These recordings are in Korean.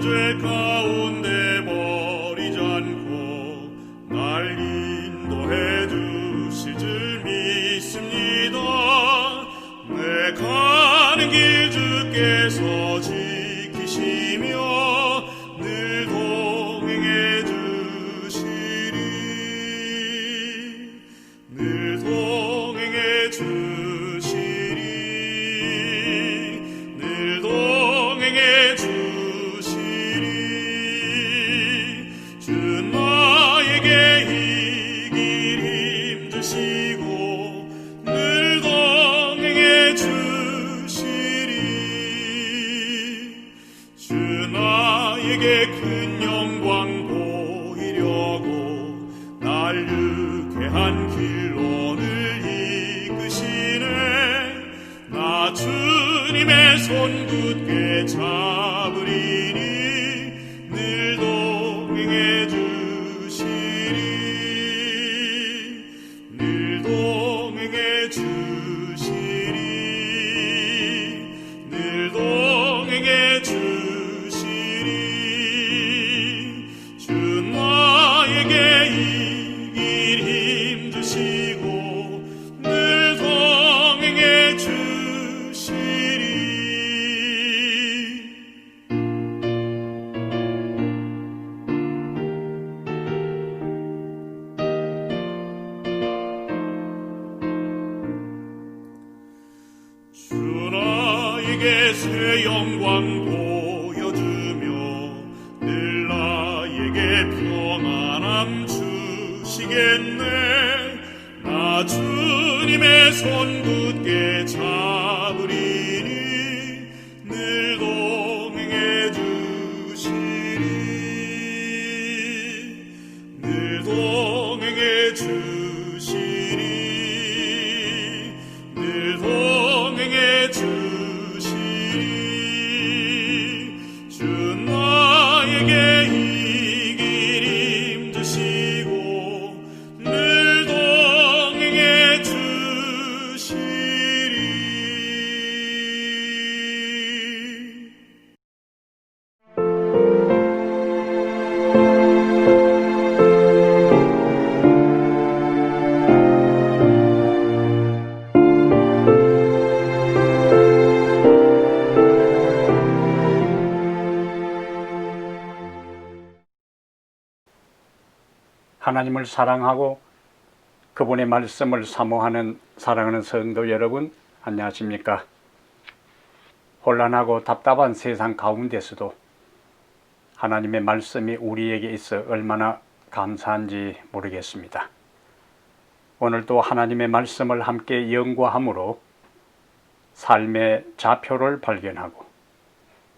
죄 가운데 버리지 않고 날 인도해 주실 줄 믿습니다. 내 가는 길 주께서 지키시며 늘 동행해 주시리. 늘 동행해 주시리. 늘 동행해 주시리. 주 나에게 이 길 힘주시고 늘 동행해 주시리. 주 나에게 큰 영광 보이려고 날 유쾌한 길로 늘 이끄시네. 나 주님의 손 굳게 잡으리니 늘 동행해 주시리. 늘 동행해 주시리. 늘 동행해 주시리. 주 나에게 이 길 힘주시고 늘 동행해 주시리. 주 나에게 새 영광 보여주며 늘 나에게 평안함 주시겠네. 나 주님의 손 굳게 잡으리니 늘 동행해 주시리. 늘 동행해 주시리. 늘 동행해 주시리. 주 나에게 이 길 힘주시고 늘 동행해 주시리. 하나님을 사랑하고 그분의 말씀을 사모하는 사랑하는 성도 여러분, 안녕하십니까? 혼란하고 답답한 세상 가운데서도 하나님의 말씀이 우리에게 있어 얼마나 감사한지 모르겠습니다. 오늘도 하나님의 말씀을 함께 연구함으로 삶의 좌표를 발견하고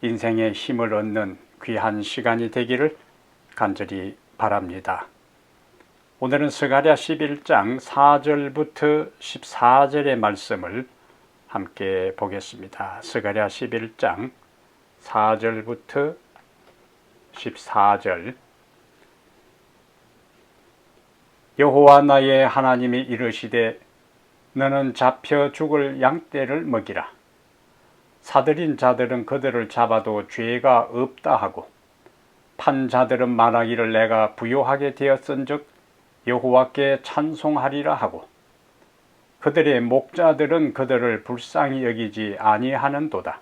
인생의 힘을 얻는 귀한 시간이 되기를 간절히 바랍니다. 오늘은 스가랴 11장 4절부터 14절의 말씀을 함께 보겠습니다. 스가랴 11장 4절부터 14절. 여호와 나의 하나님이 이르시되 너는 잡혀 죽을 양떼를 먹이라. 사들인 자들은 그들을 잡아도 죄가 없다 하고 판 자들은 말하기를 내가 부요하게 되었은즉 여호와께 찬송하리라 하고 그들의 목자들은 그들을 불쌍히 여기지 아니하는도다.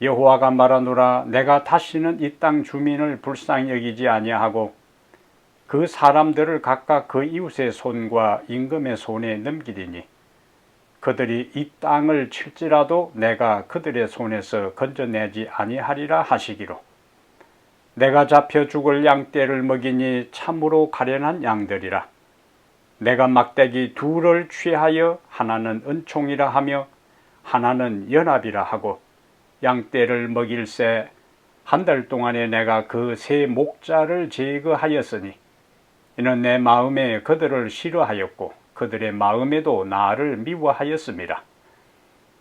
여호와가 말하노라 내가 다시는 이 땅 주민을 불쌍히 여기지 아니하고 그 사람들을 각각 그 이웃의 손과 임금의 손에 넘기리니 그들이 이 땅을 칠지라도 내가 그들의 손에서 건져내지 아니하리라 하시기로 내가 잡혀 죽을 양떼를 먹이니 참으로 가련한 양들이라. 내가 막대기 둘을 취하여 하나는 은총이라 하며 하나는 연합이라 하고 양떼를 먹일새 한 달 동안에 내가 그 세 목자를 제거하였으니 이는 내 마음에 그들을 싫어하였고 그들의 마음에도 나를 미워하였음이라.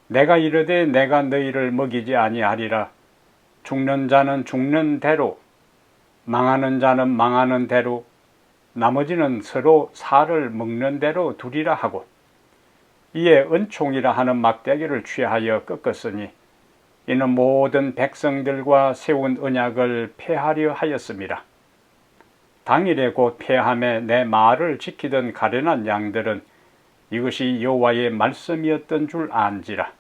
내가 이르되 내가 너희를 먹이지 아니하리라. 죽는 자는 죽는 대로 망하는 자는 망하는 대로 나머지는 서로 살을 먹는 대로 두리라 하고 이에 은총이라 하는 막대기를 취하여 꺾었으니 이는 모든 백성들과 세운 언약을 폐하려 하였음이라. 당일에 곧 폐함에 내 말을 지키던 가련한 양들은 이것이 여호와의 말씀이었던 줄 안지라.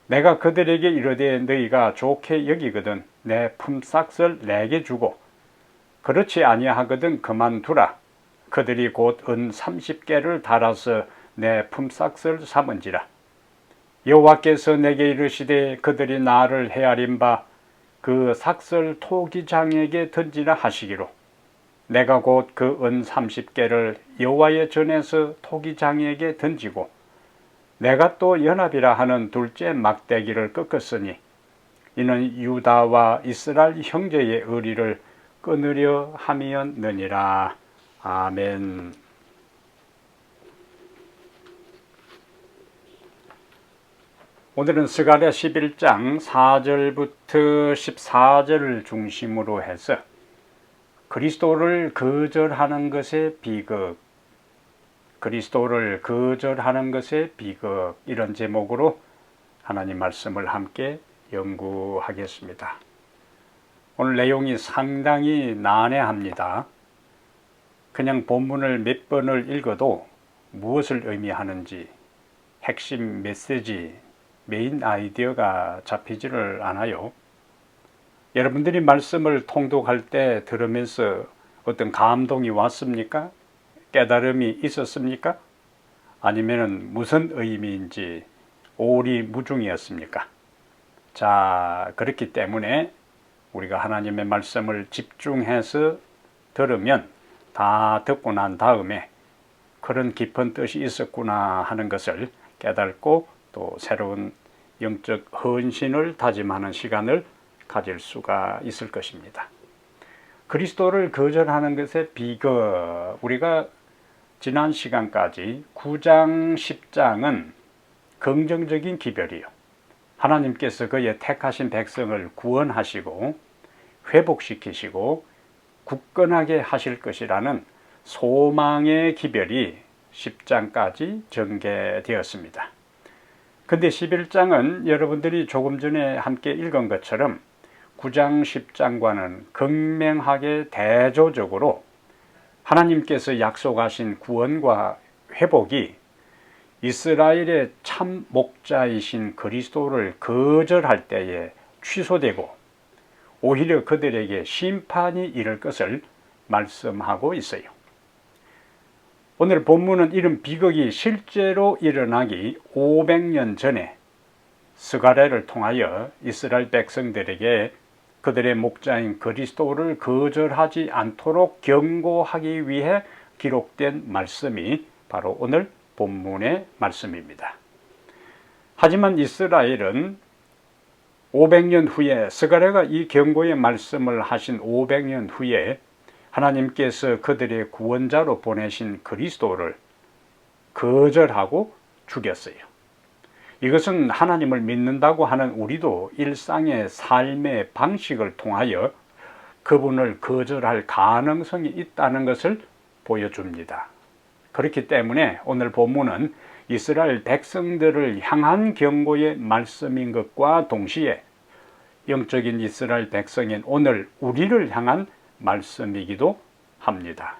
내가 그들에게 이르되 너희가 좋게 여기거든 내 품삯을 내게 주고 그렇지 아니하거든 그만두라. 그들이 곧 은 30개를 달아서 내 품삯을 삼은지라. 여호와께서 내게 이르시되 그들이 나를 헤아린 바 그 삭을 토기장에게 던지라 하시기로 내가 곧 그 은 30개를 여호와의 전에서 토기장에게 던지고 내가 또 연합이라 하는 둘째 막대기를 꺾었으니 이는 유다와 이스라엘 형제의 의리를 끊으려 함이었느니라. 아멘. 오늘은 스가랴 11장 4절부터 14절을 중심으로 해서 그리스도를 거절하는 것의 비극, 그리스도를 거절하는 것의 비극, 이런 제목으로 하나님 말씀을 함께 연구하겠습니다. 오늘 내용이 상당히 난해합니다. 그냥 본문을 몇 번을 읽어도 무엇을 의미하는지 핵심 메시지, 메인 아이디어가 잡히지를 않아요. 여러분들이 말씀을 통독할 때 들으면서 어떤 감동이 왔습니까? 깨달음이 있었습니까? 아니면 무슨 의미인지 오리무중이었습니까? 자, 그렇기 때문에 우리가 하나님의 말씀을 집중해서 들으면 다 듣고 난 다음에 그런 깊은 뜻이 있었구나 하는 것을 깨닫고 또 새로운 영적 헌신을 다짐하는 시간을 가질 수가 있을 것입니다. 그리스도를 거절하는 것의 비극, 우리가 지난 시간까지 9장 10장은 긍정적인 기별이요, 하나님께서 그의 택하신 백성을 구원하시고 회복시키시고 굳건하게 하실 것이라는 소망의 기별이 10장까지 전개되었습니다. 근데 11장은 여러분들이 조금 전에 함께 읽은 것처럼 9장 10장과는 극명하게 대조적으로 하나님께서 약속하신 구원과 회복이 이스라엘의 참 목자이신 그리스도를 거절할 때에 취소되고 오히려 그들에게 심판이 이를 것을 말씀하고 있어요. 오늘 본문은 이런 비극이 실제로 일어나기 500년 전에 스가랴를 통하여 이스라엘 백성들에게 그들의 목자인 그리스도를 거절하지 않도록 경고하기 위해 기록된 말씀이 바로 오늘 본문의 말씀입니다. 하지만 이스라엘은 500년 후에, 스가랴가 이 경고의 말씀을 하신 500년 후에 하나님께서 그들의 구원자로 보내신 그리스도를 거절하고 죽였어요. 이것은 하나님을 믿는다고 하는 우리도 일상의 삶의 방식을 통하여 그분을 거절할 가능성이 있다는 것을 보여줍니다. 그렇기 때문에 오늘 본문은 이스라엘 백성들을 향한 경고의 말씀인 것과 동시에 영적인 이스라엘 백성인 오늘 우리를 향한 말씀이기도 합니다.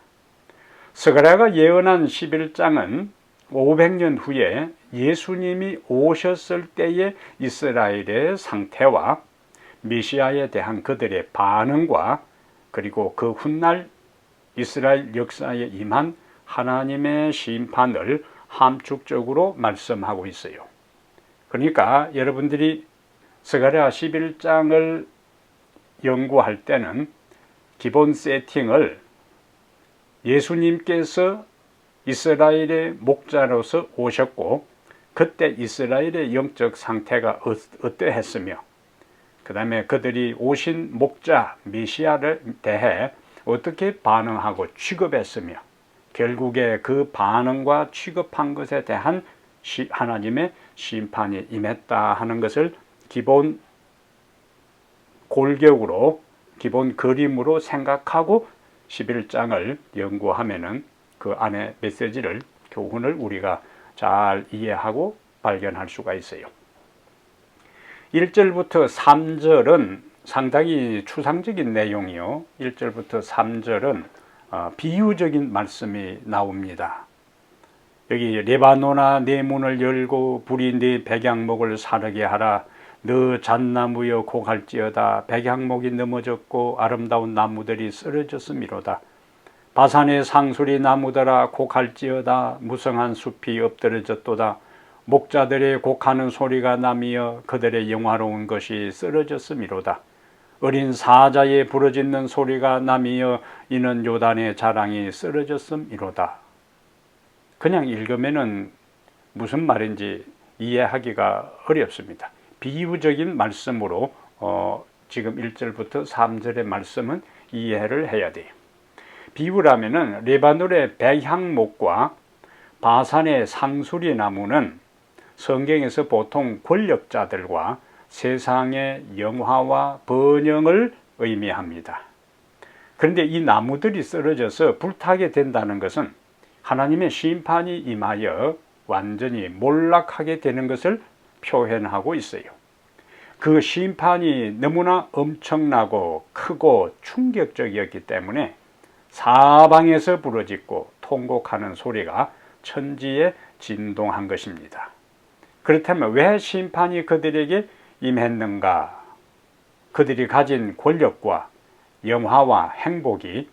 스가랴가 예언한 11장은 500년 후에 예수님이 오셨을 때의 이스라엘의 상태와 메시아에 대한 그들의 반응과 그리고 그 훗날 이스라엘 역사에 임한 하나님의 심판을 함축적으로 말씀하고 있어요. 그러니까 여러분들이 스가랴 11장을 연구할 때는 기본 세팅을 예수님께서 이스라엘의 목자로서 오셨고 그때 이스라엘의 영적 상태가 어떠했으며 그 다음에 그들이 오신 목자 메시아를 대해 어떻게 반응하고 취급했으며 결국에 그 반응과 취급한 것에 대한 하나님의 심판이 임했다 하는 것을 기본 골격으로 기본 그림으로 생각하고 11장을 연구하면은 그 안에 메시지를 교훈을 우리가 잘 이해하고 발견할 수가 있어요. 1절부터 3절은 상당히 추상적인 내용이요. 1절부터 3절은 비유적인 말씀이 나옵니다. 여기 레바노나 네 문을 열고 불이 네 백향목을 사르게 하라. 너 잣나무여 고갈지어다. 백향목이 넘어졌고 아름다운 나무들이 쓰러졌음이로다. 바산의 상수리 나무들아 곡할지어다. 무성한 숲이 엎드러졌도다. 목자들의 곡하는 소리가 나며 그들의 영화로운 것이 쓰러졌음이로다. 어린 사자의 부르짖는 소리가 나며 이는 요단의 자랑이 쓰러졌음이로다. 그냥 읽으면은 무슨 말인지 이해하기가 어렵습니다. 비유적인 말씀으로 지금 1절부터 3절의 말씀은 이해를 해야 돼요. 비유라면은 레바논의 백향목과 바산의 상수리 나무는 성경에서 보통 권력자들과 세상의 영화와 번영을 의미합니다. 그런데 이 나무들이 쓰러져서 불타게 된다는 것은 하나님의 심판이 임하여 완전히 몰락하게 되는 것을 표현하고 있어요. 그 심판이 너무나 엄청나고 크고 충격적이었기 때문에 사방에서 부르짖고 통곡하는 소리가 천지에 진동한 것입니다. 그렇다면 왜 심판이 그들에게 임했는가? 그들이 가진 권력과 영화와 행복이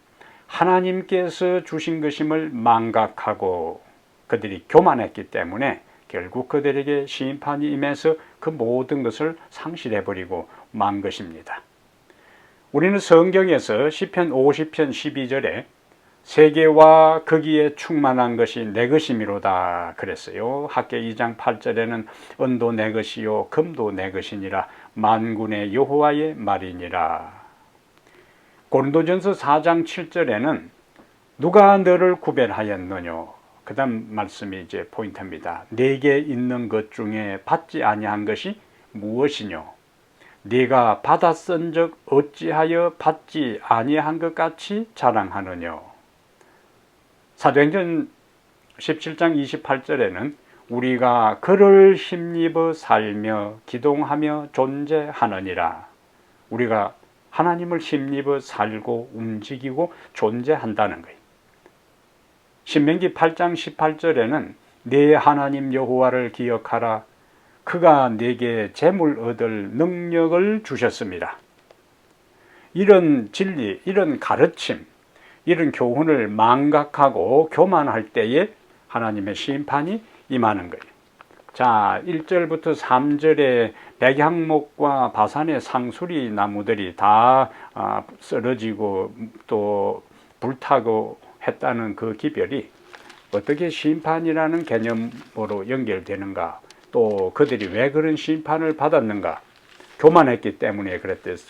하나님께서 주신 것임을 망각하고 그들이 교만했기 때문에 결국 그들에게 심판이 임해서 그 모든 것을 상실해버리고 만 것입니다. 우리는 성경에서 시편 50편 12절에 세계와 거기에 충만한 것이 내 것이미로다 그랬어요. 학개 2장 8절에는 은도 내 것이요 금도 내 것이니라 만군의 여호와의 말이니라. 고린도전서 4장 7절에는 누가 너를 구별하였느뇨? 그 다음 말씀이 이제 포인트입니다. 내게 있는 것 중에 받지 아니한 것이 무엇이뇨? 네가 받았은 적 어찌하여 받지 아니한 것 같이 자랑하느뇨? 사도행전 17장 28절에는 우리가 그를 힘입어 살며 기동하며 존재하느니라. 우리가 하나님을 힘입어 살고 움직이고 존재한다는 거예요. 신명기 8장 18절에는 내 하나님 여호와를 기억하라. 그가 내게 재물 얻을 능력을 주셨습니다. 이런 진리, 이런 가르침, 이런 교훈을 망각하고 교만할 때에 하나님의 심판이 임하는 거예요. 자, 1절부터 3절에 백향목과 바산의 상수리 나무들이 다 쓰러지고 또 불타고 했다는 그 기별이 어떻게 심판이라는 개념으로 연결되는가, 또 그들이 왜 그런 심판을 받았는가? 교만했기 때문에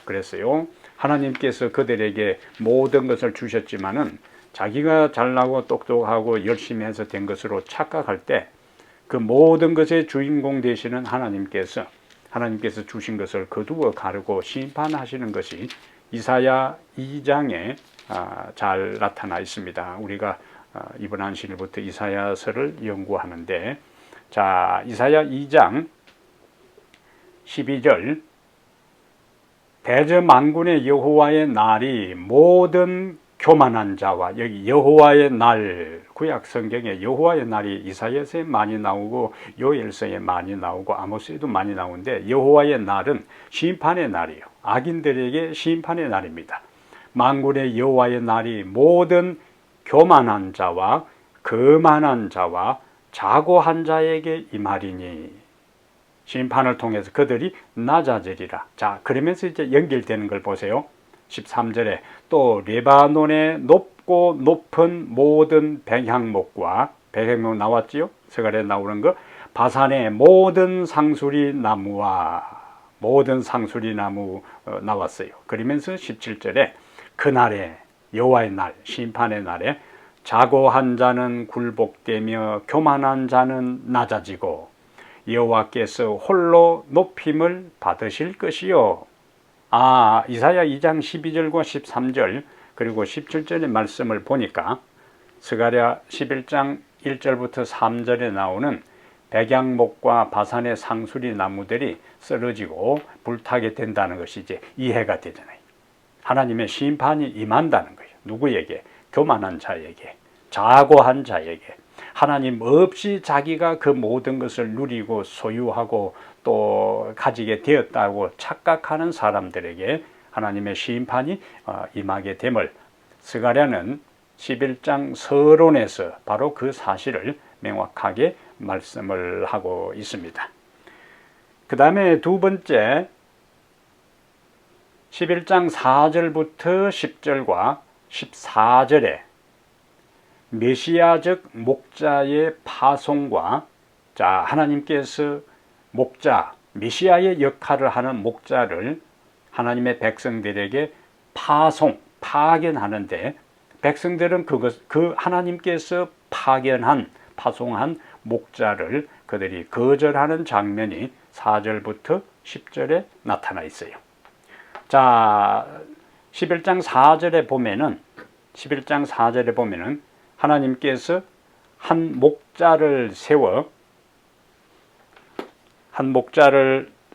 그랬어요. 하나님께서 그들에게 모든 것을 주셨지만은 자기가 잘나고 똑똑하고 열심히 해서 된 것으로 착각할 때 그 모든 것의 주인공 되시는 하나님께서 주신 것을 거두어 가르고 심판하시는 것이 이사야 2장에 잘 나타나 있습니다. 우리가 이번 안식일부터 이사야서를 연구하는데, 자, 이사야 2장 12절 대저만군의 여호와의 날이 모든 교만한 자와, 여기 여호와의 날, 구약 성경에 여호와의 날이 이사야서에 많이 나오고 요엘서에 많이 나오고 아모스에도 많이 나오는데, 여호와의 날은 심판의 날이에요. 악인들에게 심판의 날입니다. 만군의 여호와의 날이 모든 교만한 자와 거만한 자와 자고한 자에게 임하리니, 심판을 통해서 그들이 낮아지리라. 자, 그러면서 이제 연결되는 걸 보세요. 13절에 또 레바논의 높고 높은 모든 백향목과 백향목 나왔지요? 서갈에 나오는 거 바산의 모든 상수리 나무와 모든 상수리 나무 나왔어요. 그러면서 17절에 그날에 여호와의 날 심판의 날에 자고한 자는 굴복되며 교만한 자는 낮아지고 여호와께서 홀로 높임을 받으실 것이요. 이사야 2장 12절과 13절 그리고 17절의 말씀을 보니까 스가랴 11장 1절부터 3절에 나오는 백향목과 바산의 상수리 나무들이 쓰러지고 불타게 된다는 것이 이제 이해가 되잖아요. 하나님의 심판이 임한다는 거예요. 누구에게? 교만한 자에게, 자고한 자에게, 하나님 없이 자기가 그 모든 것을 누리고 소유하고 또 가지게 되었다고 착각하는 사람들에게 하나님의 심판이 임하게 됨을 스가랴는 11장 서론에서 바로 그 사실을 명확하게 말씀을 하고 있습니다. 그 다음에 두 번째 11장 4절부터 10절과 14절에 메시아적 목자의 파송과 하나님께서 목자, 메시아의 역할을 하는 목자를 하나님의 백성들에게 파견하는데 백성들은 그 하나님께서 파송한 목자를 그들이 거절하는 장면이 4절부터 10절에 나타나 있어요. 11장 4절에 보면은 하나님께서 한 목자를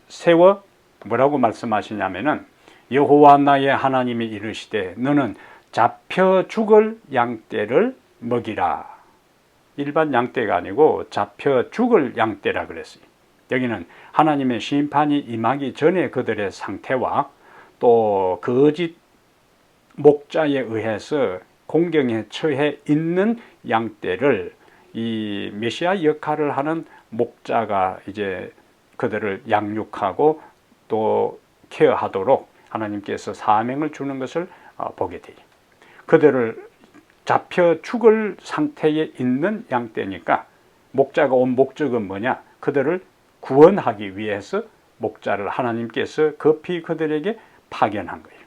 세워 뭐라고 말씀하시냐면은 여호와 나의 하나님이 이르시되 너는 잡혀 죽을 양떼를 먹이라. 일반 양떼가 아니고 잡혀 죽을 양떼라 그랬어요. 여기는 하나님의 심판이 임하기 전에 그들의 상태와 또 거짓 목자에 의해서 공경에 처해 있는 양떼를 이 메시아 역할을 하는 목자가 이제 그들을 양육하고 또 케어하도록 하나님께서 사명을 주는 것을 보게 돼요. 그들을 잡혀 죽을 상태에 있는 양떼니까 목자가 온 목적은 뭐냐? 그들을 구원하기 위해서 목자를 하나님께서 급히 그들에게 파견한 거예요.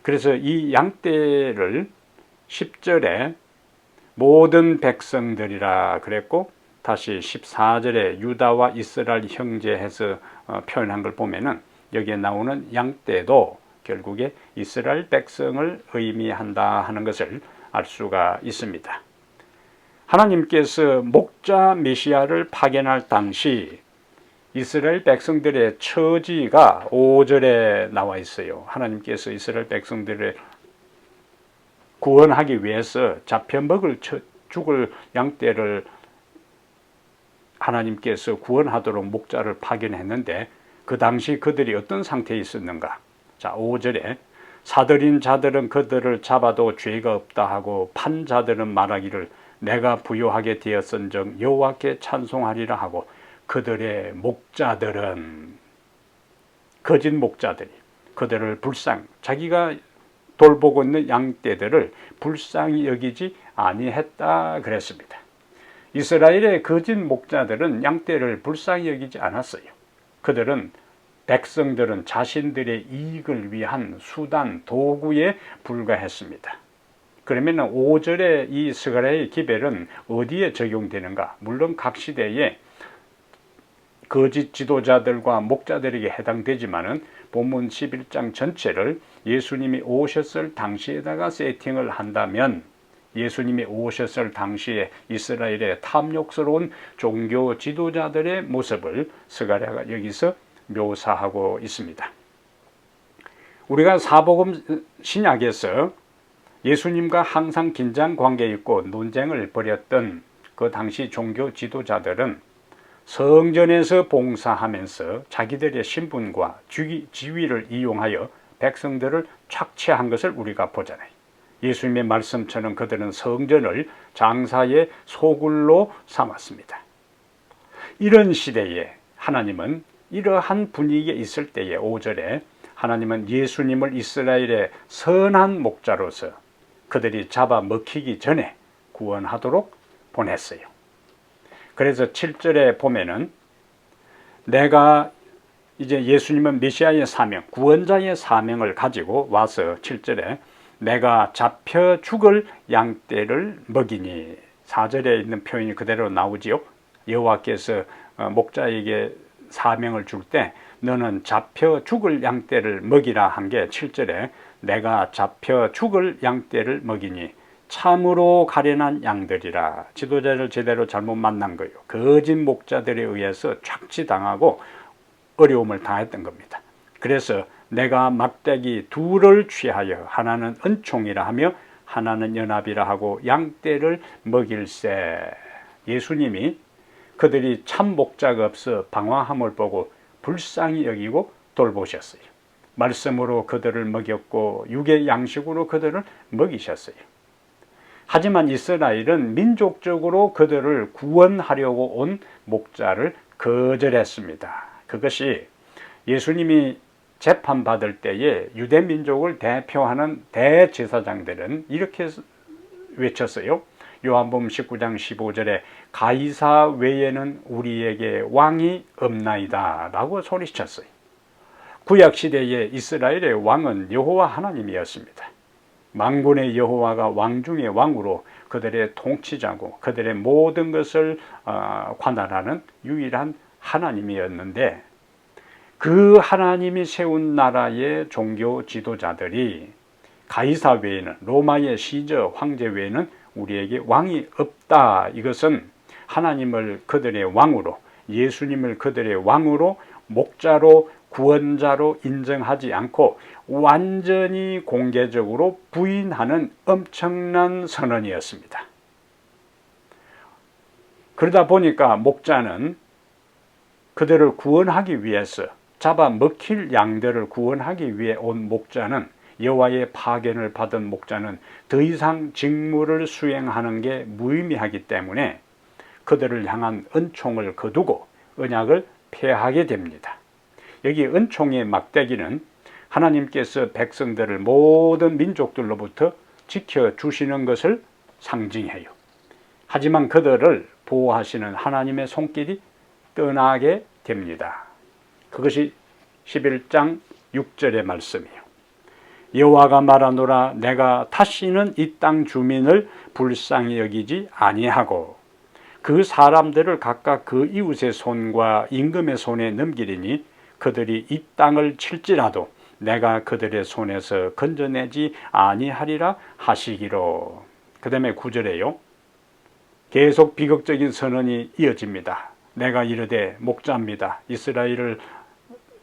그래서 이 양떼를 10절에 모든 백성들이라 그랬고 다시 14절에 유다와 이스라엘 형제해서 표현한 걸 보면은 여기에 나오는 양떼도 결국에 이스라엘 백성을 의미한다 하는 것을 알 수가 있습니다. 하나님께서 목자 메시아를 파견할 당시 이스라엘 백성들의 처지가 5절에 나와 있어요. 하나님께서 이스라엘 백성들을 구원하기 위해서 잡혀 죽을 양떼를 하나님께서 구원하도록 목자를 파견했는데 그 당시 그들이 어떤 상태에 있었는가? 5절에 사들인 자들은 그들을 잡아도 죄가 없다 하고 판 자들은 말하기를 내가 부요하게 되었은즉 여호와께 찬송하리라 하고 그들의 목자들은 거짓 목자들이 그들을 자기가 돌보고 있는 양떼들을 불쌍히 여기지 아니했다 그랬습니다. 이스라엘의 거짓 목자들은 양떼를 불쌍히 여기지 않았어요. 백성들은 자신들의 이익을 위한 수단, 도구에 불과했습니다. 그러면 5절의 이 스가랴의 기별은 어디에 적용되는가? 물론 각 시대에 거짓 지도자들과 목자들에게 해당되지만은 본문 11장 전체를 예수님이 오셨을 당시에다가 세팅을 한다면 예수님이 오셨을 당시에 이스라엘의 탐욕스러운 종교 지도자들의 모습을 스가랴가 여기서 묘사하고 있습니다. 우리가 사복음 신약에서 예수님과 항상 긴장 관계에 있고 논쟁을 벌였던 그 당시 종교 지도자들은 성전에서 봉사하면서 자기들의 신분과 지위를 이용하여 백성들을 착취한 것을 우리가 보잖아요. 예수님의 말씀처럼 그들은 성전을 장사의 소굴로 삼았습니다. 이런 시대에 하나님은 이러한 분위기에 있을 때에 5절에 하나님은 예수님을 이스라엘의 선한 목자로서 그들이 잡아 먹히기 전에 구원하도록 보냈어요. 그래서 7절에 보면은 내가 이제 예수님은 메시아의 사명, 구원자의 사명을 가지고 와서 7절에 내가 잡혀 죽을 양떼를 먹이니, 4절에 있는 표현이 그대로 나오지요. 여호와께서 목자에게 사명을 줄 때 너는 잡혀 죽을 양떼를 먹이라 한 게 7절에 내가 잡혀 죽을 양떼를 먹이니 참으로 가련한 양들이라. 지도자를 제대로 잘못 만난 거예요. 거짓 목자들에 의해서 착취당하고 어려움을 당했던 겁니다. 그래서 내가 막대기 둘을 취하여 하나는 은총이라 하며 하나는 연합이라 하고 양떼를 먹일세. 예수님이 그들이 참 목자가 없어 방황함을 보고 불쌍히 여기고 돌보셨어요. 말씀으로 그들을 먹였고 육의 양식으로 그들을 먹이셨어요. 하지만 이스라엘은 민족적으로 그들을 구원하려고 온 목자를 거절했습니다. 그것이 예수님이 재판받을 때에 유대민족을 대표하는 대제사장들은 이렇게 외쳤어요. 요한복음 19장 15절에 가이사 외에는 우리에게 왕이 없나이다 라고 소리쳤어요. 구약시대의 이스라엘의 왕은 여호와 하나님이었습니다. 만군의 여호와가 왕 중의 왕으로 그들의 통치자고 그들의 모든 것을 관할하는 유일한 하나님이었는데, 그 하나님이 세운 나라의 종교 지도자들이 가이사 외에는, 로마의 시저 황제 외에는 우리에게 왕이 없다, 이것은 하나님을 그들의 왕으로, 예수님을 그들의 왕으로, 목자로, 구원자로 인정하지 않고 완전히 공개적으로 부인하는 엄청난 선언이었습니다. 그러다 보니까 목자는 그들을 구원하기 위해서, 잡아 먹힐 양들을 구원하기 위해 온 목자는, 여호와의 파견을 받은 목자는 더 이상 직무를 수행하는 게 무의미하기 때문에 그들을 향한 은총을 거두고 언약을 폐하게 됩니다. 여기 은총의 막대기는 하나님께서 백성들을 모든 민족들로부터 지켜주시는 것을 상징해요. 하지만 그들을 보호하시는 하나님의 손길이 떠나게 됩니다. 그것이 11장 6절의 말씀이에요. 여호와가 말하노라 내가 다시는 이 땅 주민을 불쌍히 여기지 아니하고 그 사람들을 각각 그 이웃의 손과 임금의 손에 넘기리니 그들이 이 땅을 칠지라도 내가 그들의 손에서 건져내지 아니하리라 하시기로. 그 다음에 9절에요. 계속 비극적인 선언이 이어집니다. 내가 이르되 목자입니다. 이스라엘을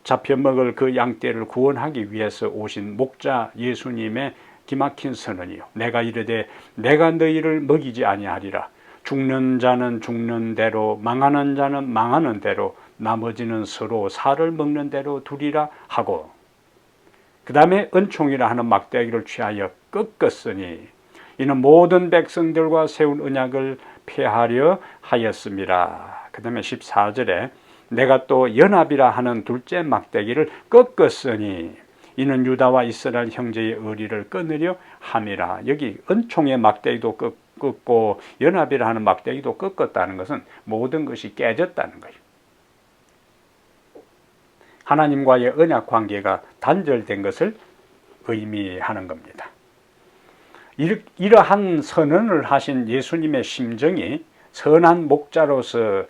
잡혀먹을 그 양떼를 구원하기 위해서 오신 목자 예수님의 기막힌 선언이요. 내가 이르되 내가 너희를 먹이지 아니하리라. 죽는 자는 죽는 대로, 망하는 자는 망하는 대로, 나머지는 서로 살을 먹는 대로 두리라 하고, 그 다음에 은총이라 하는 막대기를 취하여 꺾었으니 이는 모든 백성들과 세운 언약을 폐하려 하였습니다. 그 다음에 14절에 내가 또 연합이라 하는 둘째 막대기를 꺾었으니 이는 유다와 이스라엘 형제의 의리를 끊으려 함이라. 여기 은총의 막대기도 꺾고 연합이라 하는 막대기도 꺾었다는 것은 모든 것이 깨졌다는 거예요. 하나님과의 언약 관계가 단절된 것을 의미하는 겁니다. 이러한 선언을 하신 예수님의 심정이 선한 목자로서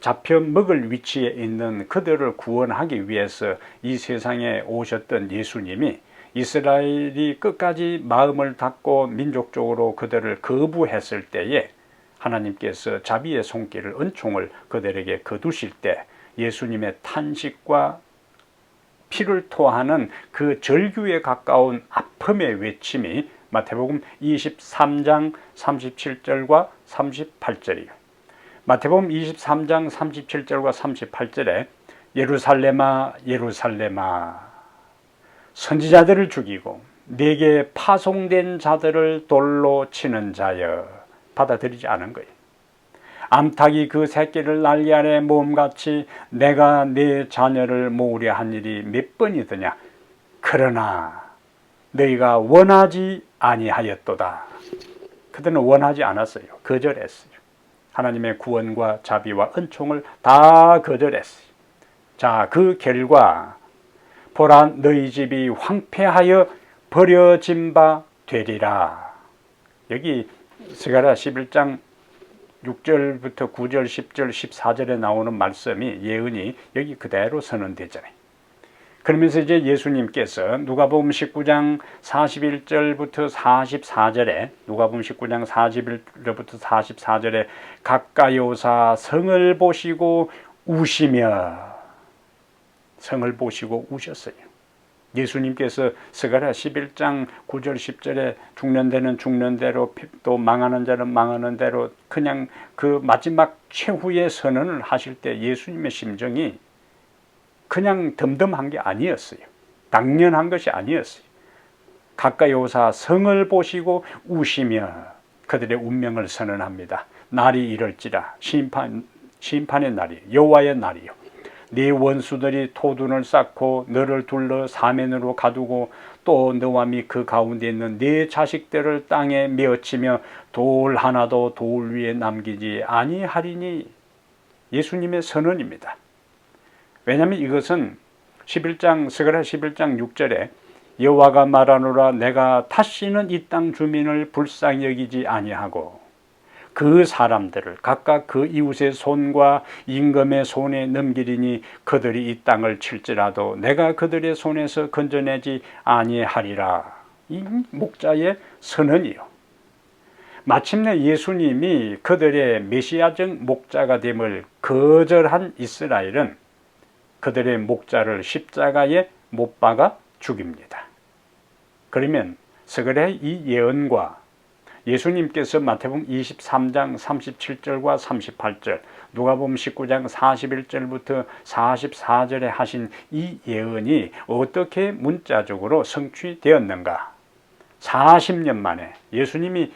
잡혀 먹을 위치에 있는 그들을 구원하기 위해서 이 세상에 오셨던 예수님이 이스라엘이 끝까지 마음을 닫고 민족적으로 그들을 거부했을 때에 하나님께서 자비의 손길을, 은총을 그들에게 거두실 때 예수님의 탄식과 피를 토하는 그 절규에 가까운 아픔의 외침이 마태복음 23장 37절과 38절이에요. 마태복음 23장 37절과 38절에 예루살렘아 예루살렘아 선지자들을 죽이고 네게 파송된 자들을 돌로 치는 자여. 받아들이지 않은 거예요. 암탉이 그 새끼를 날개 아래 모음같이 내가 네 자녀를 모으려 한 일이 몇 번이더냐. 그러나 너희가 원하지 아니하였도다. 그들은 원하지 않았어요. 거절했어요. 하나님의 구원과 자비와 은총을 다 거절했어요. 자, 그 결과 보라 너희 집이 황폐하여 버려진 바 되리라. 여기 스가랴 11장 6절부터 9절, 10절, 14절에 나오는 말씀이 예언이 여기 그대로 선언되잖아요. 그러면서 이제 예수님께서 누가복음 19장 41절부터 44절에 누가복음 19장 41절부터 44절에 가까이 오사 성을 보시고 우시며 성을 보시고 우셨어요. 예수님께서 스가랴 11장 9절 10절에 죽는 데는 죽는 대로 또 망하는 자는 망하는 대로 그냥 그 마지막 최후의 선언을 하실 때 예수님의 심정이 그냥 덤덤한 게 아니었어요. 당연한 것이 아니었어요. 가까이 오사 성을 보시고 우시며 그들의 운명을 선언합니다. 날이 이럴지라 심판의 날이 여호와의 날이요. 네 원수들이 토둔을 쌓고 너를 둘러 사면으로 가두고 또 너와 및 그 가운데 있는 네 자식들을 땅에 메어치며 돌 하나도 돌 위에 남기지 아니하리니. 예수님의 선언입니다. 왜냐하면 이것은 스가랴 11장 6절에 여호와가 말하노라 내가 다시는 이 땅 주민을 불쌍히 여기지 아니하고 그 사람들을 각각 그 이웃의 손과 임금의 손에 넘기리니 그들이 이 땅을 칠지라도 내가 그들의 손에서 건져내지 아니하리라. 이 목자의 선언이요. 마침내 예수님이 그들의 메시아적 목자가 됨을 거절한 이스라엘은 그들의 목자를 십자가에 못 박아 죽입니다. 그러면 스가랴의 이 예언과 예수님께서 마태복음 23장 37절과 38절, 누가복음 19장 41절부터 44절에 하신 이 예언이 어떻게 문자적으로 성취되었는가? 40년 만에 예수님이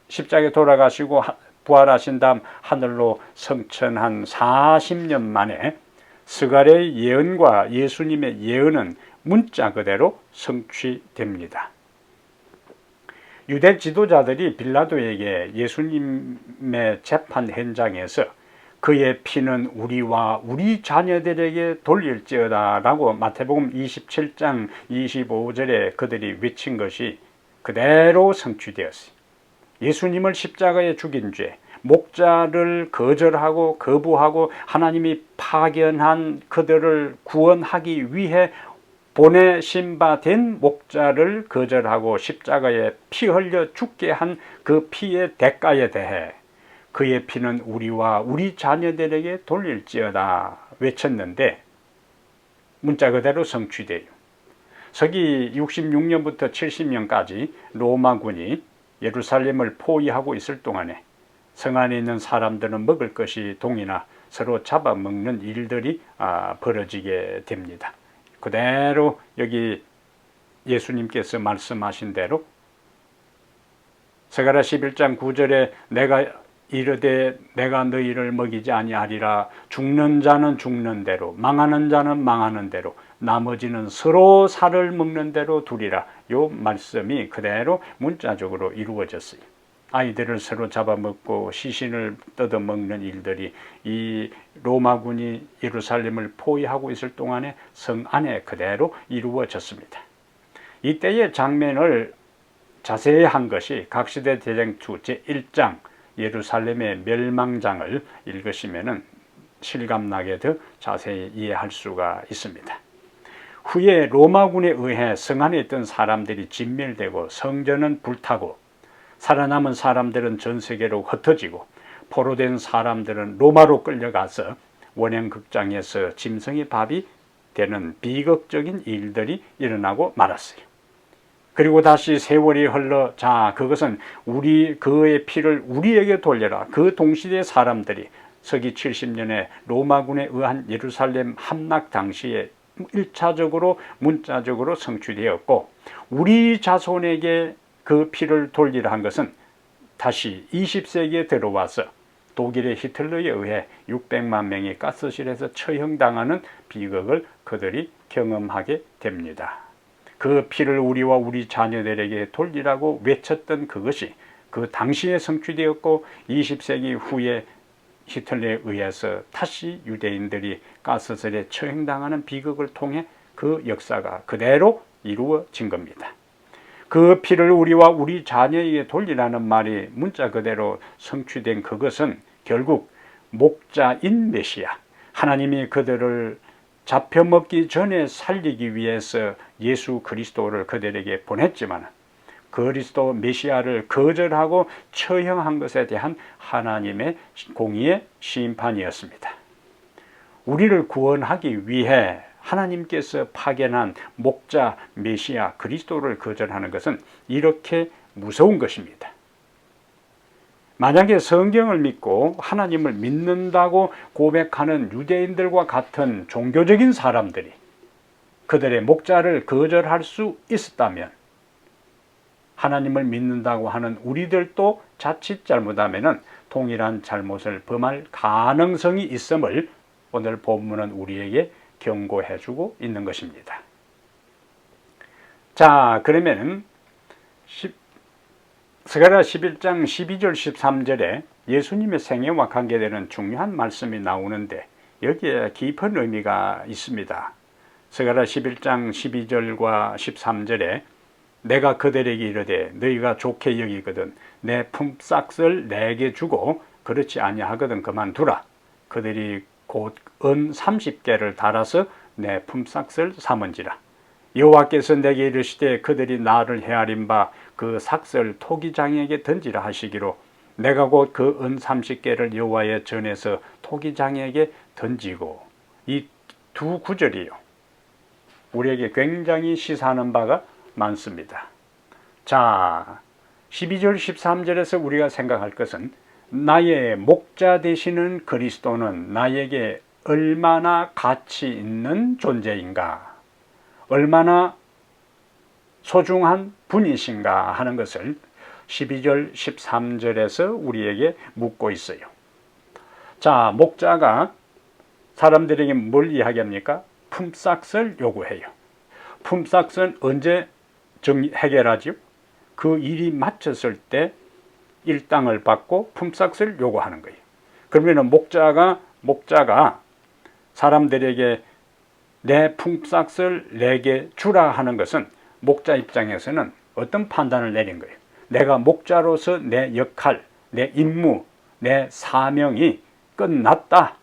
십자가에 돌아가시고 부활하신 다음 하늘로 성천한 40년 만에 스가랴의 예언과 예수님의 예언은 문자 그대로 성취됩니다. 유대 지도자들이 빌라도에게 예수님의 재판 현장에서 그의 피는 우리와 우리 자녀들에게 돌릴지어다 라고 마태복음 27장 25절에 그들이 외친 것이 그대로 성취되었어요. 예수님을 십자가에 죽인 죄, 목자를 거절하고 거부하고 하나님이 파견한 그들을 구원하기 위해 보내신 바 된 목자를 거절하고 십자가에 피 흘려 죽게 한 그 피의 대가에 대해 그의 피는 우리와 우리 자녀들에게 돌릴지어다 외쳤는데 문자 그대로 성취돼요. 서기 66년부터 70년까지 로마군이 예루살렘을 포위하고 있을 동안에 성 안에 있는 사람들은 먹을 것이 동이나 서로 잡아먹는 일들이 벌어지게 됩니다. 그대로 여기 예수님께서 말씀하신 대로 스가랴 11장 9절에 내가 이르되 내가 너희를 먹이지 아니하리라. 죽는 자는 죽는 대로 망하는 자는 망하는 대로 나머지는 서로 살을 먹는 대로 두리라. 요 말씀이 그대로 문자적으로 이루어졌어요. 아이들을 서로 잡아먹고 시신을 뜯어먹는 일들이 이 로마군이 예루살렘을 포위하고 있을 동안에 성 안에 그대로 이루어졌습니다. 이때의 장면을 자세히 한 것이 각시대 대쟁투 제1장 예루살렘의 멸망장을 읽으시면 실감나게 더 자세히 이해할 수가 있습니다. 후에 로마군에 의해 성 안에 있던 사람들이 진멸되고 성전은 불타고 살아남은 사람들은 전 세계로 흩어지고 포로된 사람들은 로마로 끌려가서 원형극장에서 짐승의 밥이 되는 비극적인 일들이 일어나고 말았어요. 그리고 다시 세월이 흘러 그것은 그의 피를 우리에게 돌려라. 그 동시대 사람들이 서기 70년에 로마군에 의한 예루살렘 함락 당시에 1차적으로 문자적으로 성취되었고 우리 자손에게 그 피를 돌리라 한 것은 다시 20세기에 들어와서 독일의 히틀러에 의해 600만 명이 가스실에서 처형당하는 비극을 그들이 경험하게 됩니다. 그 피를 우리와 우리 자녀들에게 돌리라고 외쳤던 그것이 그 당시에 성취되었고 20세기 후에 히틀러에 의해서 다시 유대인들이 가스실에 처형당하는 비극을 통해 그 역사가 그대로 이루어진 겁니다. 그 피를 우리와 우리 자녀에게 돌리라는 말이 문자 그대로 성취된 그것은 결국 목자인 메시아, 하나님이 그들을 잡혀먹기 전에 살리기 위해서 예수 그리스도를 그들에게 보냈지만 그리스도 메시아를 거절하고 처형한 것에 대한 하나님의 공의의 심판이었습니다. 우리를 구원하기 위해 하나님께서 파견한 목자 메시아 그리스도를 거절하는 것은 이렇게 무서운 것입니다. 만약에 성경을 믿고 하나님을 믿는다고 고백하는 유대인들과 같은 종교적인 사람들이 그들의 목자를 거절할 수 있었다면 하나님을 믿는다고 하는 우리들도 자칫 잘못하면 동일한 잘못을 범할 가능성이 있음을 오늘 본문은 우리에게 경고해주고 있는 것입니다. 자, 그러면 스가랴 11장 12절 13절에 예수님의 생애와 관계되는 중요한 말씀이 나오는데 여기에 깊은 의미가 있습니다. 스가랴 11장 12절과 13절에 내가 그들에게 이르되 너희가 좋게 여기거든 내 품삯을 내게 주고 그렇지 아니하거든 그만두라. 그들이 곧 은 30개를 달아서 내 품삯을 삼은지라. 여호와께서 내게 이르시되 그들이 나를 헤아린 바 그 삭을 토기장에게 던지라 하시기로 내가 곧 그 은 30개를 여호와의 전에서 토기장에게 던지고. 이 두 구절이요 우리에게 굉장히 시사하는 바가 많습니다. 자, 12절 13절에서 우리가 생각할 것은 나의 목자 되시는 그리스도는 나에게 얼마나 가치 있는 존재인가, 얼마나 소중한 분이신가 하는 것을 12절 13절에서 우리에게 묻고 있어요. 자, 목자가 사람들에게 뭘 이야기합니까? 품삯을 요구해요. 품삯은 언제 해결하죠? 그 일이 마쳤을 때 일당을 받고 품삯을 요구하는 거예요. 그러면 목자가 사람들에게 내 품삯을 내게 주라 하는 것은 목자 입장에서는 어떤 판단을 내린 거예요? 내가 목자로서 내 역할, 내 임무, 내 사명이 끝났다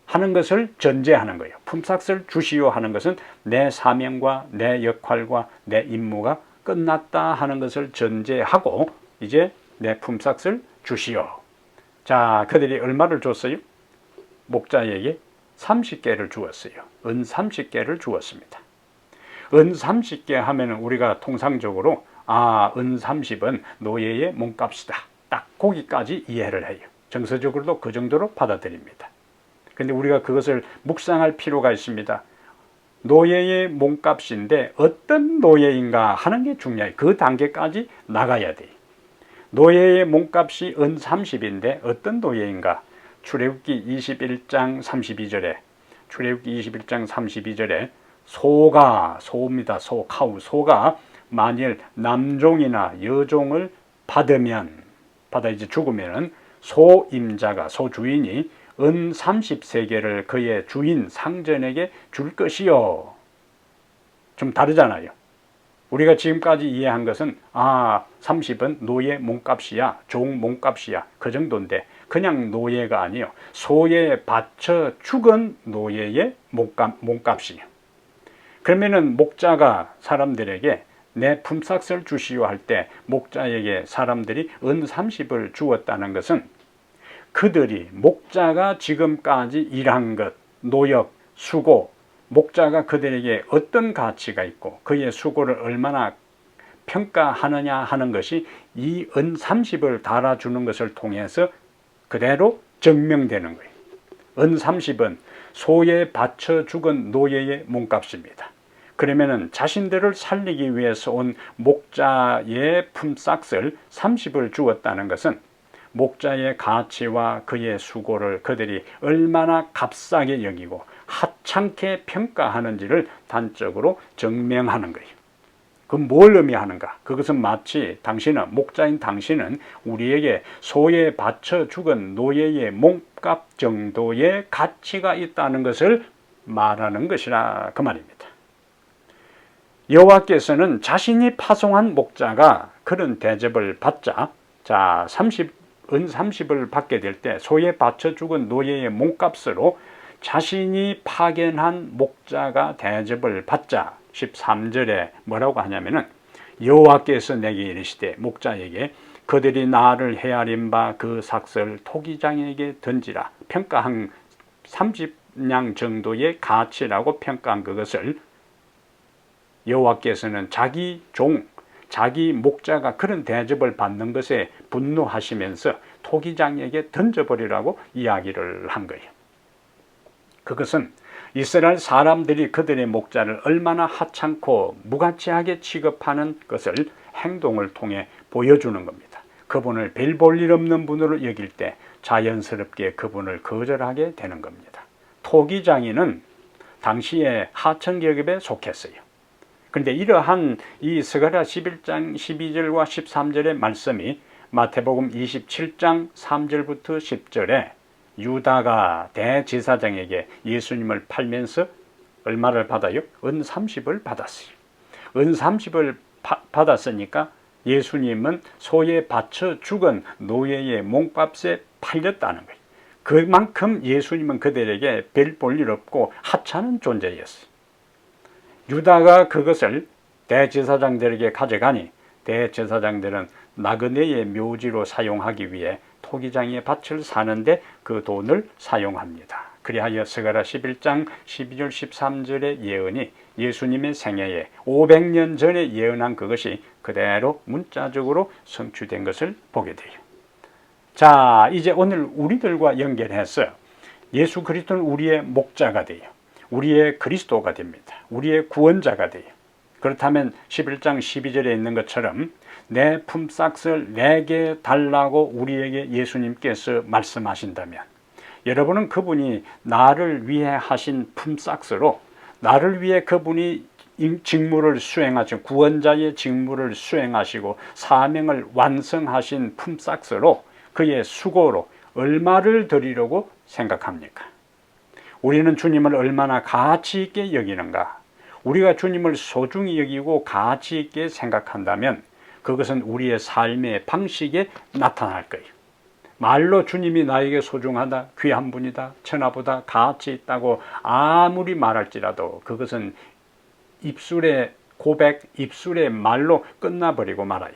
하는 것을 전제하는 거예요. 품삯을 주시오 하는 것은 내 사명과 내 역할과 내 임무가 끝났다 하는 것을 전제하고 이제 내 품삯을 주시오. 자, 그들이 얼마를 줬어요? 목자에게 30개를 주었어요. 은 30개를 주었습니다. 은 30개 하면 우리가 통상적으로 은 30은 노예의 몸값이다. 딱 거기까지 이해를 해요. 정서적으로도 그 정도로 받아들입니다. 그런데 우리가 그것을 묵상할 필요가 있습니다. 노예의 몸값인데 어떤 노예인가 하는 게 중요해요. 그 단계까지 나가야 돼요. 노예의 몸값이 은 30인데 어떤 노예인가? 출애굽기 21장 32절에 소입니다. 소가 만일 남종이나 여종을 받아 이제 죽으면은 소임자가 소주인이 은 30세겔을 그의 주인 상전에게 줄 것이요. 좀 다르잖아요. 우리가 지금까지 이해한 것은 30은 노예 몸값이야, 종 몸값이야, 그 정도인데 그냥 노예가 아니요, 소에 바쳐 죽은 노예의 몸값이요. 그러면은 목자가 사람들에게 내 품삯을 주시오 할 때 목자에게 사람들이 은 30을 주었다는 것은 그들이 목자가 지금까지 일한 것, 노역, 수고, 목자가 그들에게 어떤 가치가 있고 그의 수고를 얼마나 평가하느냐 하는 것이 이 은 30을 달아주는 것을 통해서 그대로 증명되는 거예요. 은 30은 소에 바쳐 죽은 노예의 몸값입니다. 그러면은 자신들을 살리기 위해서 온 목자의 품삯을 30을 주었다는 것은 목자의 가치와 그의 수고를 그들이 얼마나 값싸게 여기고 하찮게 평가하는지를 단적으로 증명하는 거예요. 그 뭘 의미하는가? 그것은 마치 목자인 당신은 우리에게 소에 바쳐 죽은 노예의 몸값 정도의 가치가 있다는 것을 말하는 것이라 그 말입니다. 여호와께서는 자신이 파송한 목자가 그런 대접을 받자, 은 30을 받게 될 때 소에 바쳐 죽은 노예의 몸값으로 자신이 파견한 목자가 대접을 받자 13절에 뭐라고 하냐면은 여호와께서 내게 이르시되 목자에게 그들이 나를 헤아린 바 그 삭슬 토기장에게 던지라. 평가한 30냥 정도의 가치라고 평가한 그것을 여호와께서는 자기 목자가 그런 대접을 받는 것에 분노하시면서 토기장에게 던져버리라고 이야기를 한 거예요. 그것은 이스라엘 사람들이 그들의 목자를 얼마나 하찮고 무가치하게 취급하는 것을 행동을 통해 보여주는 겁니다. 그분을 별 볼 일 없는 분으로 여길 때 자연스럽게 그분을 거절하게 되는 겁니다. 토기장이는 당시에 하천계급에 속했어요. 그런데 이러한 이 스가랴 11장 12절과 13절의 말씀이 마태복음 27장 3절부터 10절에 유다가 대제사장에게 예수님을 팔면서 얼마를 받아요? 은 30을 받았어요. 은 30을 받았으니까 예수님은 소에 바쳐 죽은 노예의 몸값에 팔렸다는 거예요. 그만큼 예수님은 그들에게 별 볼 일 없고 하찮은 존재였어요. 유다가 그것을 대제사장들에게 가져가니 대제사장들은 나그네의 묘지로 사용하기 위해 토기장의 밭을 사는데 그 돈을 사용합니다. 그리하여 스가랴 11장 12절 13절의 예언이 예수님의 생애에 500년 전에 예언한 그것이 그대로 문자적으로 성취된 것을 보게 돼요. 자, 이제 오늘 우리들과 연결해서 예수 그리스도는 우리의 목자가 돼요. 우리의 그리스도가 됩니다. 우리의 구원자가 돼요. 그렇다면 11장 12절에 있는 것처럼 내 품삯을 내게 달라고 우리에게 예수님께서 말씀하신다면 여러분은 그분이 나를 위해 하신 품삯으로 나를 위해 그분이 직무를 수행하신 구원자의 직무를 수행하시고 사명을 완성하신 품삯으로 그의 수고로 얼마를 드리려고 생각합니까? 우리는 주님을 얼마나 가치 있게 여기는가? 우리가 주님을 소중히 여기고 가치 있게 생각한다면 그것은 우리의 삶의 방식에 나타날 거예요. 말로 주님이 나에게 소중하다, 귀한 분이다, 천하보다 가치 있다고 아무리 말할지라도 그것은 입술의 고백, 입술의 말로 끝나버리고 말아요.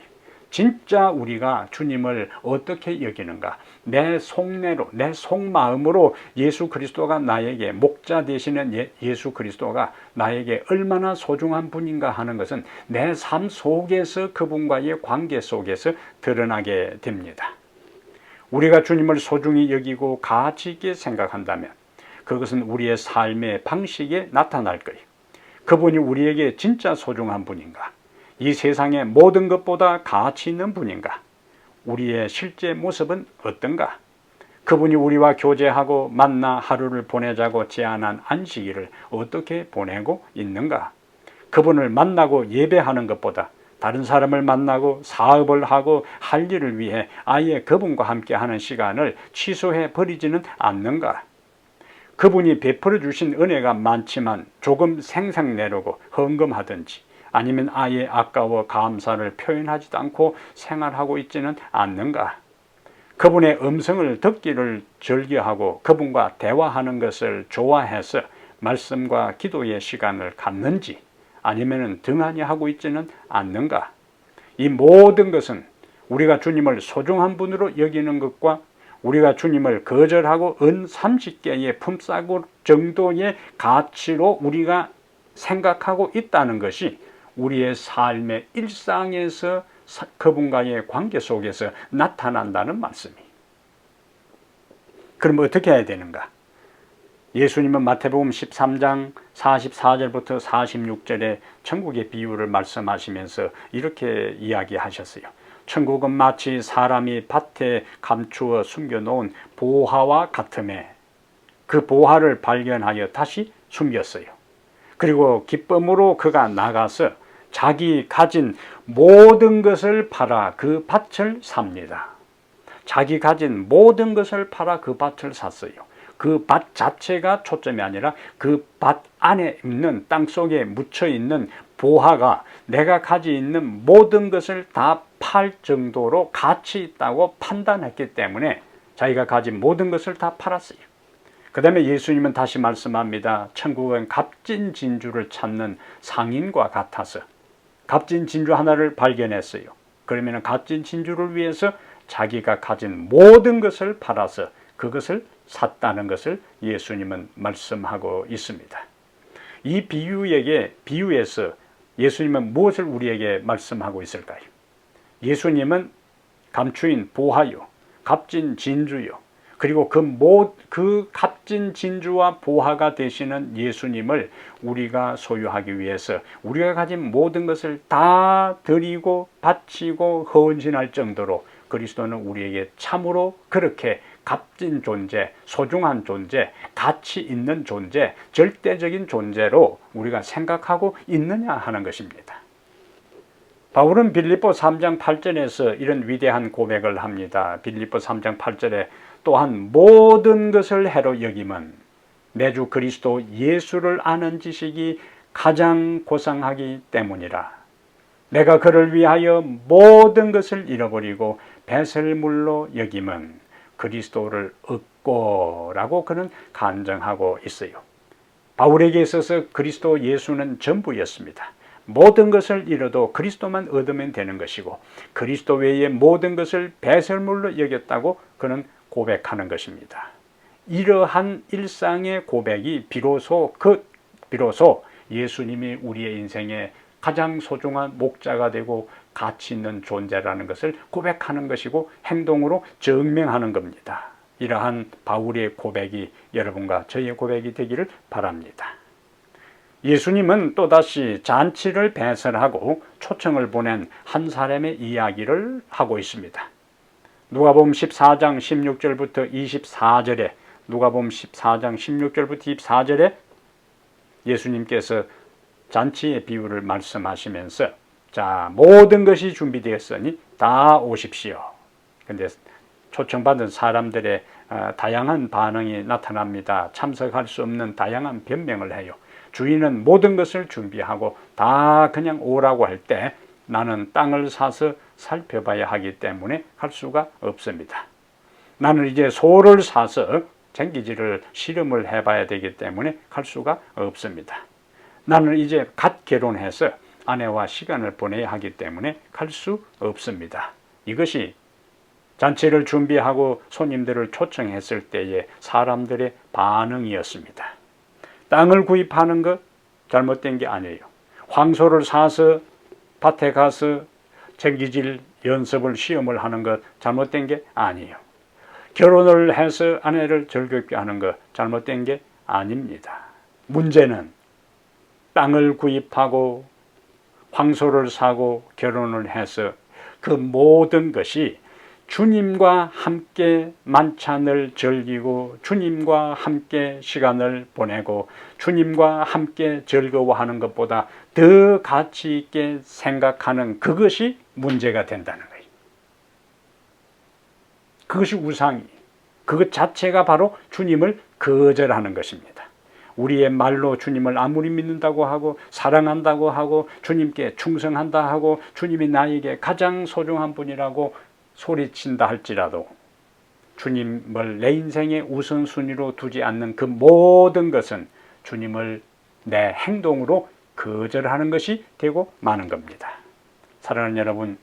진짜 우리가 주님을 어떻게 여기는가? 내 속내로, 내 속마음으로 예수 그리스도가 나에게 목자 되시는 예수 그리스도가 나에게 얼마나 소중한 분인가 하는 것은 내 삶 속에서 그분과의 관계 속에서 드러나게 됩니다. 우리가 주님을 소중히 여기고 가치 있게 생각한다면 그것은 우리의 삶의 방식에 나타날 거예요. 그분이 우리에게 진짜 소중한 분인가? 이 세상의 모든 것보다 가치 있는 분인가? 우리의 실제 모습은 어떤가? 그분이 우리와 교제하고 만나 하루를 보내자고 제안한 안식일을 어떻게 보내고 있는가? 그분을 만나고 예배하는 것보다 다른 사람을 만나고 사업을 하고 할 일을 위해 아예 그분과 함께 하는 시간을 취소해 버리지는 않는가? 그분이 베풀어 주신 은혜가 많지만 조금 생색내려고 헌금하든지 아니면 아예 아까워 감사를 표현하지도 않고 생활하고 있지는 않는가? 그분의 음성을 듣기를 즐겨하고 그분과 대화하는 것을 좋아해서 말씀과 기도의 시간을 갖는지 아니면 등한히 하고 있지는 않는가? 이 모든 것은 우리가 주님을 소중한 분으로 여기는 것과 우리가 주님을 거절하고 은 30개의 품삯 정도의 가치로 우리가 생각하고 있다는 것이 우리의 삶의 일상에서 그분과의 관계 속에서 나타난다는 말씀이에요. 그럼 어떻게 해야 되는가? 예수님은 마태복음 13장 44절부터 46절에 천국의 비유를 말씀하시면서 이렇게 이야기하셨어요. 천국은 마치 사람이 밭에 감추어 숨겨놓은 보화와 같음에 그 보화를 발견하여 다시 숨겼어요. 그리고 기쁨으로 그가 나가서 자기 가진 모든 것을 팔아 그 밭을 삽니다. 자기 가진 모든 것을 팔아 그 밭을 샀어요. 그 밭 자체가 초점이 아니라 그 밭 안에 있는 땅 속에 묻혀 있는 보화가 내가 가지고 있는 모든 것을 다 팔 정도로 가치 있다고 판단했기 때문에 자기가 가진 모든 것을 다 팔았어요. 그 다음에 예수님은 다시 말씀합니다. 천국은 값진 진주를 찾는 상인과 같아서 값진 진주 하나를 발견했어요. 그러면 값진 진주를 위해서 자기가 가진 모든 것을 팔아서 그것을 샀다는 것을 예수님은 말씀하고 있습니다. 이 비유에서 예수님은 무엇을 우리에게 말씀하고 있을까요? 예수님은 감추인 보화요, 값진 진주요, 그리고 그 값진 진주와 보화가 되시는 예수님을 우리가 소유하기 위해서 우리가 가진 모든 것을 다 드리고 바치고 헌신할 정도로 그리스도는 우리에게 참으로 그렇게 값진 존재, 소중한 존재, 가치 있는 존재, 절대적인 존재로 우리가 생각하고 있느냐 하는 것입니다. 바울은 빌립보 3장 8절에서 이런 위대한 고백을 합니다. 빌립보 3장 8절에 또한 모든 것을 해로 여김은 내주 그리스도 예수를 아는 지식이 가장 고상하기 때문이라. 내가 그를 위하여 모든 것을 잃어버리고 배설물로 여김은 그리스도를 얻고라고 그는 간증하고 있어요. 바울에게 있어서 그리스도 예수는 전부였습니다. 모든 것을 잃어도 그리스도만 얻으면 되는 것이고 그리스도 외의 모든 것을 배설물로 여겼다고 그는 고백하는 것입니다. 이러한 일상의 고백이 비로소 예수님이 우리의 인생의 가장 소중한 목자가 되고 가치 있는 존재라는 것을 고백하는 것이고 행동으로 증명하는 겁니다. 이러한 바울의 고백이 여러분과 저의 고백이 되기를 바랍니다. 예수님은 또다시 잔치를 배설하고 초청을 보낸 한 사람의 이야기를 하고 있습니다. 누가복음 14장 16절부터 24절에 누가복음 14장 16절부터 24절에 예수님께서 잔치의 비유를 말씀하시면서 자, 모든 것이 준비되었으니 다 오십시오. 근데 초청받은 사람들의 다양한 반응이 나타납니다. 참석할 수 없는 다양한 변명을 해요. 주인은 모든 것을 준비하고 다 그냥 오라고 할 때 나는 땅을 사서 살펴봐야 하기 때문에 갈 수가 없습니다. 나는 이제 소를 사서 쟁기질을 실험을 해봐야 되기 때문에 갈 수가 없습니다. 나는 이제 갓 결혼해서 아내와 시간을 보내야 하기 때문에 갈 수 없습니다. 이것이 잔치를 준비하고 손님들을 초청했을 때의 사람들의 반응이었습니다. 땅을 구입하는 것 잘못된 게 아니에요. 황소를 사서 밭에 가서 쟁기질 연습을 시험을 하는 것 잘못된 게 아니에요. 결혼을 해서 아내를 즐겁게 하는 것 잘못된 게 아닙니다. 문제는 땅을 구입하고 황소를 사고 결혼을 해서 그 모든 것이 주님과 함께 만찬을 즐기고 주님과 함께 시간을 보내고 주님과 함께 즐거워하는 것보다 더 가치 있게 생각하는 그것이 문제가 된다는 거예요. 그것이 우상이에요. 그것 자체가 바로 주님을 거절하는 것입니다. 우리의 말로 주님을 아무리 믿는다고 하고 사랑한다고 하고 주님께 충성한다 하고 주님이 나에게 가장 소중한 분이라고 소리친다 할지라도 주님을 내 인생의 우선순위로 두지 않는 그 모든 것은 주님을 내 행동으로 거절하는 것이 되고 마는 겁니다. 사랑하는 여러분,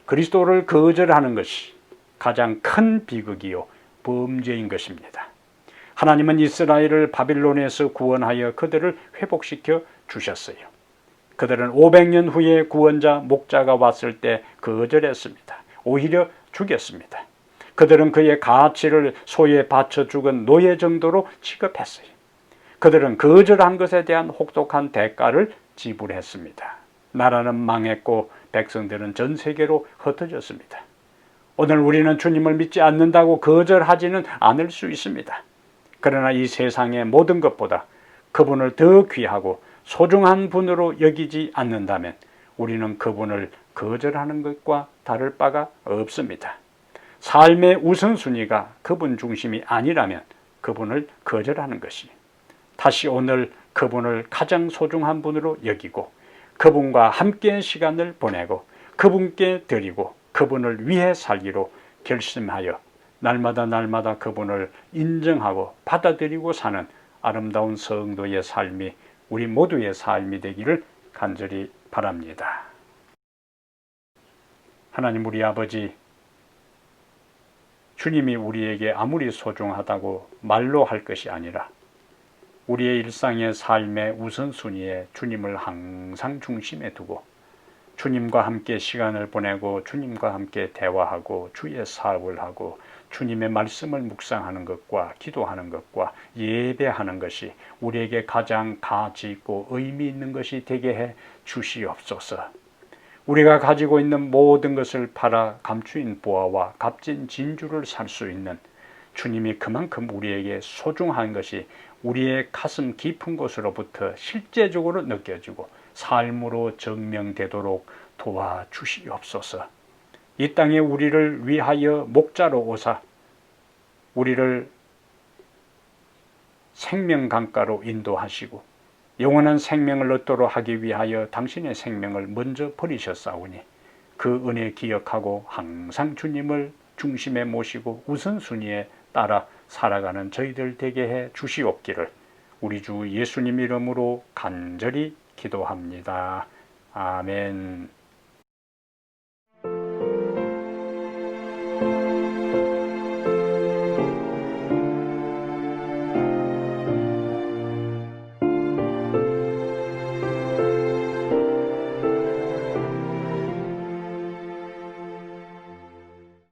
그리스도를 거절하는 것이 가장 큰 비극이요 범죄인 것입니다. 하나님은 이스라엘을 바빌론에서 구원하여 그들을 회복시켜 주셨어요. 그들은 500년 후에 구원자 목자가 왔을 때 거절했습니다. 오히려 죽였습니다. 그들은 그의 가치를 소에 바쳐 죽은 노예 정도로 취급했어요. 그들은 거절한 것에 대한 혹독한 대가를 지불했습니다. 나라는 망했고 백성들은 전 세계로 흩어졌습니다. 오늘 우리는 주님을 믿지 않는다고 거절하지는 않을 수 있습니다. 그러나 이 세상의 모든 것보다 그분을 더 귀하고 소중한 분으로 여기지 않는다면 우리는 그분을 거절하는 것과 다를 바가 없습니다. 삶의 우선순위가 그분 중심이 아니라면 그분을 거절하는 것이, 다시 오늘 그분을 가장 소중한 분으로 여기고 그분과 함께 시간을 보내고 그분께 드리고 그분을 위해 살기로 결심하여 날마다 그분을 인정하고 받아들이고 사는 아름다운 성도의 삶이 우리 모두의 삶이 되기를 간절히 바랍니다. 하나님 우리 아버지, 주님이 우리에게 아무리 소중하다고 말로 할 것이 아니라 우리의 일상의 삶의 우선순위에 주님을 항상 중심에 두고 주님과 함께 시간을 보내고 주님과 함께 대화하고 주의 사업을 하고 주님의 말씀을 묵상하는 것과 기도하는 것과 예배하는 것이 우리에게 가장 가치 있고 의미 있는 것이 되게 해 주시옵소서. 우리가 가지고 있는 모든 것을 팔아 감추인 보화와 값진 진주를 살 수 있는 주님이 그만큼 우리에게 소중한 것이 우리의 가슴 깊은 곳으로부터 실제적으로 느껴지고 삶으로 증명되도록 도와주시옵소서. 이 땅에 우리를 위하여 목자로 오사 우리를 생명강가로 인도하시고 영원한 생명을 얻도록 하기 위하여 당신의 생명을 먼저 버리셨사오니 그 은혜 기억하고 항상 주님을 중심에 모시고 우선순위에 따라 살아가는 저희들 되게 해 주시옵기를 우리 주 예수님 이름으로 간절히 기도합니다. 아멘.